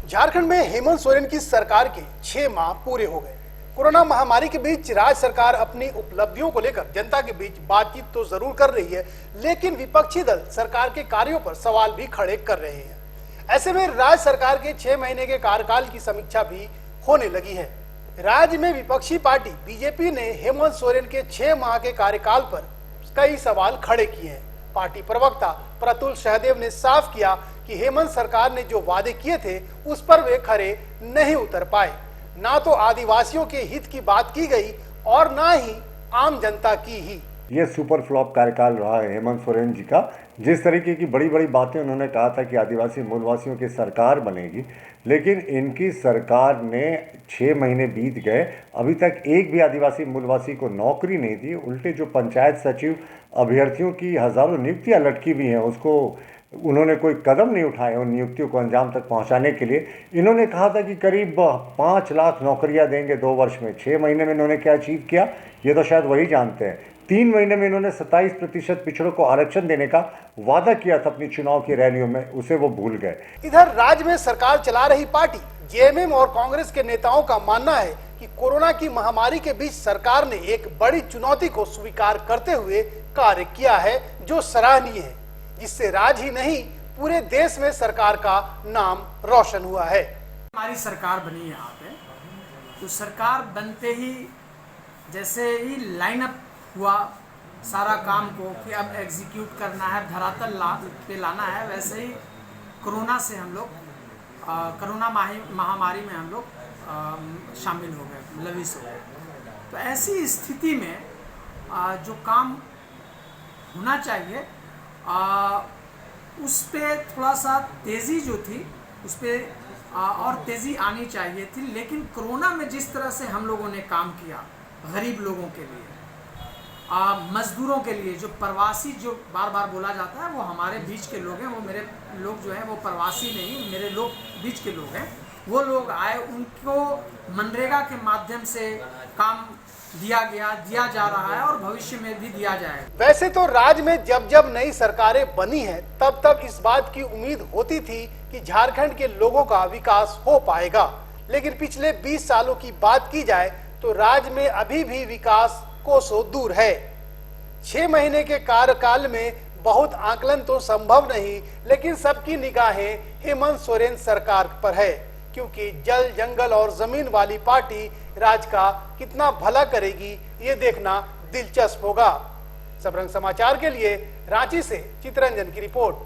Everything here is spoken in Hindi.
झारखंड में हेमंत सोरेन की सरकार के 6 माह पूरे हो गए। कोरोना महामारी के बीच राज्य सरकार अपनी उपलब्धियों को लेकर जनता के बीच बातचीत तो जरूर कर रही है, लेकिन विपक्षी दल सरकार के कार्यों पर सवाल भी खड़े कर रहे हैं। ऐसे में राज्य सरकार के 6 महीने के कार्यकाल की समीक्षा भी होने लगी है। राज्य में विपक्षी पार्टी बीजेपी ने हेमंत सोरेन के 6 माह के कार्यकाल पर कई सवाल खड़े किए हैं। पार्टी प्रवक्ता प्रतुल सहदेव ने साफ किया कि हेमंत सरकार ने जो वादे किए थे उस पर वे खरे नहीं उतर पाए। ना तो आदिवासियों के हित की बात की गई और ना ही आम जनता की ही। ये सुपर फ्लॉप कार्यकाल रहा है हेमंत सोरेन जी का। जिस तरीके की बड़ी बड़ी बातें उन्होंने कहा था कि आदिवासी मूलवासियों की सरकार बनेगी, लेकिन इनकी सरकार ने 6 महीने बीत गए, अभी तक एक भी आदिवासी मूलवासी को नौकरी नहीं दी। उल्टे जो पंचायत सचिव अभ्यर्थियों की हजारों नियुक्तियां लटकी हुई हैं, उसको उन्होंने कोई कदम नहीं उठाए उन नियुक्तियों को अंजाम तक पहुंचाने के लिए। इन्होंने कहा था कि करीब 5 लाख नौकरियां देंगे 2 वर्ष में। 6 महीने में इन्होंने क्या अचीव किया ये तो शायद वही जानते हैं। 3 महीने में इन्होंने 27% पिछड़ों को आरक्षण देने का वादा किया था अपनी चुनाव की रैलियों में, उसे वो भूल गए। इधर राज्य में सरकार चला रही पार्टी जेएमएम और कांग्रेस के नेताओं का मानना है कि कोरोना की महामारी के बीच सरकार ने एक बड़ी चुनौती को स्वीकार करते हुए कार्य किया है, जो सराहनीय है, जिससे राज्य ही नहीं पूरे देश में सरकार का नाम रोशन हुआ है। हमारी सरकार बनी यहाँ पे, तो सरकार बनते ही जैसे ही लाइनअप हुआ सारा काम को कि अब एग्जीक्यूट करना है, धरातल पे लाना है, वैसे ही कोरोना से हम लोग कोरोना महामारी में हम लोग शामिल हो गए, लविश हो गए। तो ऐसी स्थिति में जो काम होना चाहिए उस पे थोड़ा सा तेज़ी जो थी उस पर और तेज़ी आनी चाहिए थी। लेकिन कोरोना में जिस तरह से हम लोगों ने काम किया, गरीब लोगों के लिए, मजदूरों के लिए, जो प्रवासी जो बार बार बोला जाता है वो हमारे बीच के लोग हैं, वो मेरे लोग जो हैं वो प्रवासी नहीं, मेरे लोग बीच के लोग हैं। वो लोग आए, उनको मनरेगा के माध्यम से काम दिया जा रहा है और भविष्य में भी दिया जाएगा। वैसे तो राज्य में जब जब नई सरकारें बनी हैं तब तब इस बात की उम्मीद होती थी कि झारखंड के लोगों का विकास हो पाएगा, लेकिन पिछले 20 सालों की बात की जाए तो राज्य में अभी भी विकास कोसों दूर है। 6 महीने के कार्यकाल में बहुत आकलन तो संभव नहीं, लेकिन सबकी निगाहें हेमंत सोरेन सरकार पर है, क्योंकि जल जंगल और जमीन वाली पार्टी राज्य का कितना भला करेगी ये देखना दिलचस्प होगा। सबरंग समाचार के लिए रांची से चितरंजन की रिपोर्ट।